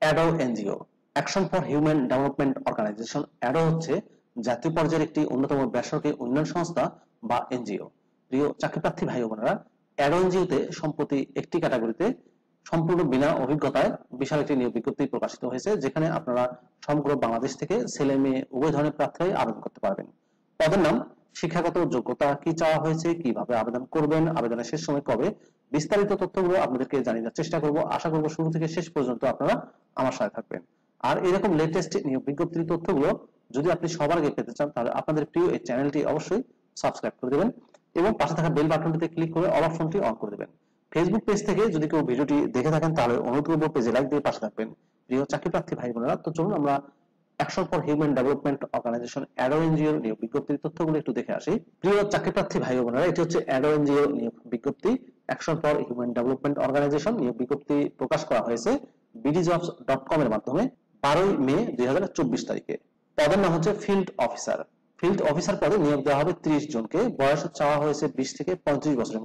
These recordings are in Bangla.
Ado NGO, action for human development organisation. ADO হচ্ছে জাতীয় পর্যায়ের একটি অন্যতম বেসরকারি উন্নয়ন সংস্থা বা এনজিও। প্রিয় চাকরিপ্রার্থী ভাই বোনেরা, অ্যাডো এনজিওতে সম্প্রতি একটি ক্যাটাগরিতে সম্পূর্ণ বিনা অভিজ্ঞতায় বিশাল একটি নিয়োগ বিজ্ঞপ্তি প্রকাশিত হয়েছে, যেখানে আপনারা সমগ্র বাংলাদেশ থেকে ছেলে মেয়ে উভয় ধরনের প্রার্থীরাই আবেদন করতে পারবেন। পদের নাম, শিক্ষাগত যোগ্যতা কি চাওয়া হয়েছে, কিভাবে আবেদন করবেন, আবেদনের শেষ সময় কবে, বিস্তারিত তথ্যগুলো আপনাদেরকে জানিয়ে দেওয়ার চেষ্টা করব। আশা করব শুরু থেকে শেষ পর্যন্ত আপনারা আমার সাথে থাকবেন। আর এরকম লেটেস্ট নিয়োগ বিজ্ঞপ্তির তথ্যগুলো যদি আপনি সবার আগে পেতে চান, তাহলে আপনাদের প্রিয় এই চ্যানেলটি অবশ্যই সাবস্ক্রাইব করে দেবেন এবং পাশে থাকা বেল বাটনটিতে ক্লিক করে অল অপশনটি অন করে দেবেন। ফেসবুক পেজ থেকে যদি কেউ ভিডিওটি দেখে থাকেন, তাহলে অনুরোধ করব পেজে লাইক দিয়ে পাশে থাকবেন। প্রিয় চাকরিপ্রার্থী ভাই বোনেরা, তো চলুন আমরা action for human development organisation ADO এনজিওর নিয়োগ বিজ্ঞপ্তির তথ্যগুলো একটু দেখে আসি। প্রিয় চাকরিপ্রার্থী ভাই বোনেরা, এটি হচ্ছে অ্যাডো এনজিও নিয়োগ বিজ্ঞপ্তি। Action for human development organisation নিয়োগ বিজ্ঞপ্তি প্রকাশ করা হয়েছে bdjobs.com এর মাধ্যমে 12 মে 2024 তারিখে। পদের নাম হচ্ছে ফিল্ড অফিসার। ফিল্ড অফিসার পদে নিয়োগ দেওয়া হবে 30 জনকে। বয়স চাওয়া হয়েছে 20 থেকে 35 বছরের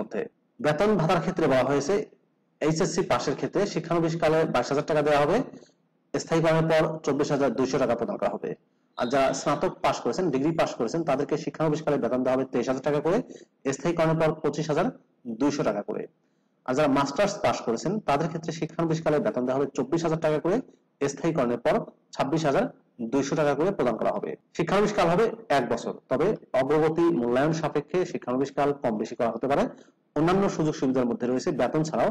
মধ্যে। বেতন ভাতার ক্ষেত্রে বলা হয়েছে এইচএসসি পাশের ক্ষেত্রে শিক্ষানবিশকালে 22,000 টাকা দেওয়া হবে। স্থায়ীকরণের পর 24,200 টাকা প্রদান করা হবে। আর যারা স্নাতক পাশ করেছেন, ডিগ্রি পাশ করেছেন, তাদেরকে শিক্ষানবিশকালে বেতন দেওয়া হবে 23,000 টাকা করে, স্থায়ীকরণের পর 25,200 টাকা করে। আর যারা মাস্টার্স পাশ করেছেন, তাদের ক্ষেত্রে শিক্ষানবিশকালে বেতন দেওয়া হবে 24,000 টাকা করে, স্থায়ীকরণের পর 26,200 টাকা করে প্রদান করা হবে। শিক্ষানবিশকাল হবে 1 বছর, তবে অগ্রগতি মূল্যায়ন সাপেক্ষে শিক্ষানবিশকাল কম বেশি করা হতে পারে। অন্যান্য সুযোগ সুবিধার মধ্যে রয়েছে বেতন ছাড়াও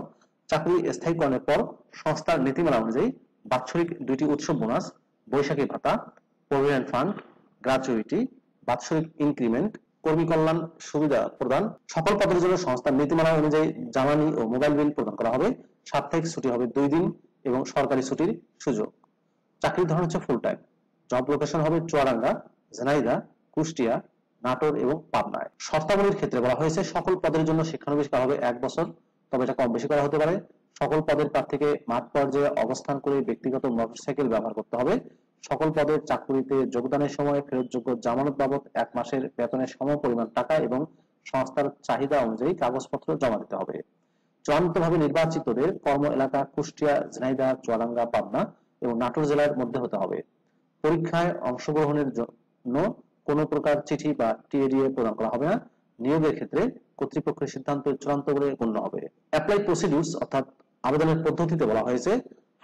চাকরি স্থায়ীকরণের পর সংস্থার নীতিমালা অনুযায়ী বাৎসরিক 2টি উৎসব বোনাস, বৈশাখী ভাতা, প্রভিডেন্ট ফান্ড, গ্র্যাচুইটি, বাৎসরিক ইনক্রিমেন্ট, কর্মী কল্যাণ সুবিধা প্রদান। সকল পদের জন্য সংস্থার নীতিমালা অনুযায়ী জ্বালানি ও মোবাইল বিল প্রদান করা হবে। সাপ্তাহিক ছুটি হবে 2 দিন এবং সরকারি ছুটির সুযোগ। চাকরির ধরন হচ্ছে ফুল টাইম। জব লোকেশন হবে চুয়াডাঙ্গা, ঝিনাইদহ, কুষ্টিয়া, নাটোর এবং পাবনায়। শর্তাবলীর ক্ষেত্রে বলা হয়েছে সকল পদের জন্য শিক্ষানবিশকাল হবে 1 বছর, তবে এটা কম বেশি করা হতে পারে। সকল পদের প্রার্থীকে মাঠ পর্যায়ে অবস্থান করে ব্যক্তিগত মোটরসাইকেল ব্যবহার করতে হবে। সকল পদের চাকরিতে যোগদানের সময় ফেরতযোগ্য জামানত বাবদ 1 মাসের বেতনের সমপরিমাণ টাকা এবং সংস্থার চাহিদা অনুযায়ী কাগজপত্র জমা দিতে হবে। চূড়ান্তভাবে নির্বাচিতদের কর্ম এলাকা কুষ্টিয়া, ঝিনাইদহ, চুয়াডাঙ্গা, পাবনা এবং নাটোর জেলার মধ্যে হতে হবে। পরীক্ষায় অংশগ্রহণের জন্য কোনো প্রকার চিঠি বা টিএডিএ প্রদান করা হবে না। নিয়োগের ক্ষেত্রে কর্তৃপক্ষের সিদ্ধান্ত চূড়ান্ত বলে গণ্য হবে। অ্যাপ্লাই প্রসিডিউরস অর্থাৎ আবেদনের পদ্ধতিতে বলা হয়েছে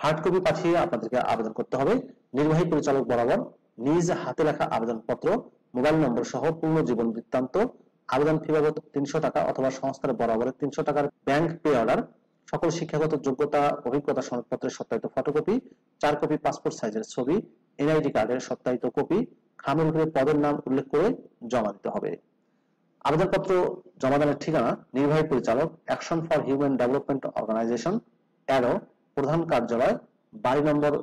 হার্ড কপি পাঠিয়ে আপনাদেরকে আবেদন করতে হবে। নির্বাহী পরিচালক বরাবর নিজ হাতে লেখা আবেদনপত্র, মোবাইল নম্বর সহ পূর্ণ জীবন বৃত্তান্ত, আবেদন ফি বাবদ 300 টাকা অথবা সংস্থার বরাবরের 300 টাকার ব্যাংক পে অর্ডার, সকল শিক্ষাগত যোগ্যতা অভিজ্ঞতা সনদপত্রের সত্যায়িত ফটোকপি, 4 কপি পাসপোর্ট সাইজের ছবি, এনআইডি কার্ডের সত্যায়িত কপি, খামের উপরে পদের নাম উল্লেখ করে জমা দিতে হবে। আবেদনপত্র জমাদানের ঠিকানা নির্বাহী পরিচালক, action for human development organisation, ADO, প্রধান কার্যালয়, বাড়ি নম্বর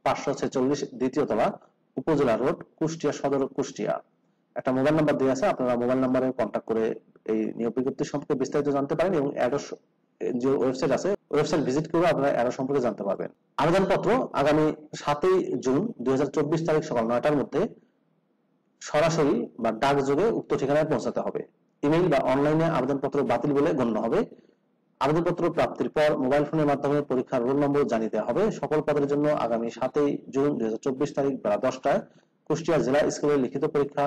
546, দ্বিতীয় তলা, উপজেলা রোড, কুষ্টিয়া সদর, কুষ্টিয়া। একটা মোবাইল নাম্বার দেওয়া আছে, আপনারা মোবাইল নাম্বারে কন্ট্যাক্ট করে এই নিয়োগ বিজ্ঞপ্তি সম্পর্কে বিস্তারিত জানতে পারেন এবং অ্যাডো যে ওয়েবসাইট আছে, ওয়েবসাইট ভিজিট করে আপনারা অ্যাডো সম্পর্কে জানতে পারবেন। আবেদনপত্র আগামী 7 জুন 2024 তারিখ সকাল 9টার মধ্যে সরাসরি বা ডাকযোগে উক্ত ঠিকানায় পৌঁছাতে হবে। ইমেইল বা অনলাইনে আবেদনপত্র বাতিল বলে গণ্য হবে। আবেদনপত্র প্রাপ্তির পর মোবাইল ফোনের মাধ্যমে পরীক্ষার রোল নম্বর জানিয়ে দেওয়া হবে। সকল পদের জন্য আগামী 7 জুন 2024 তারিখ বেলা 10টায় কুষ্টিয়া জেলা স্কুলে লিখিত পরীক্ষা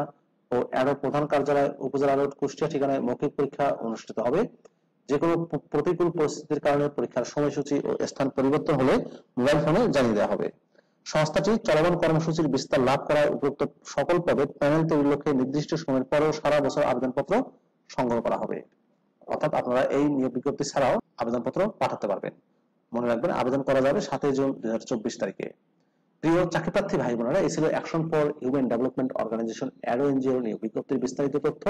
ও অ্যাডো প্রধান কার্যালয়, উপজেলা রোড, কুষ্টিয়া ঠিকানায় মৌখিক পরীক্ষা অনুষ্ঠিত হবে। যে কোনো প্রতিকূল পরিস্থিতির কারণে পরীক্ষার সময়সূচি ও স্থান পরিবর্তন হলে মোবাইল ফোনে জানিয়ে দেওয়া হবে। সংস্থাটি চলমান কর্মসূচির বিস্তার লাভ করায় উপযুক্ত সকল পদে প্যানেল তৈরির লক্ষ্যে নির্দিষ্ট সময়ের পরেও সারা বছর আবেদনপত্র সংগ্রহ করা হবে। অর্থাৎ আপনারা এই নিয়োগ বিজ্ঞপ্তি ছাড়াও আবেদনপত্র পাঠাতে পারবেন। মনে রাখবেন, আবেদন করা যাবে 7 জুন 2024 তারিখে। প্রিয় চাকরিপ্রার্থী ভাই বোনেরা, এই ছিল action for human development organisation ADO NGO নিয়োগ বিজ্ঞপ্তির বিস্তারিত তথ্য।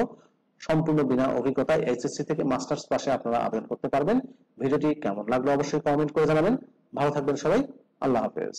সম্পূর্ণ বিনা অভিজ্ঞতায় এইচএসসি থেকে মাস্টার্স পাশে আপনারা আবেদন করতে পারবেন। ভিডিওটি কেমন লাগলো অবশ্যই কমেন্ট করে জানাবেন। ভালো থাকবেন সবাই। আল্লাহ হাফেজ।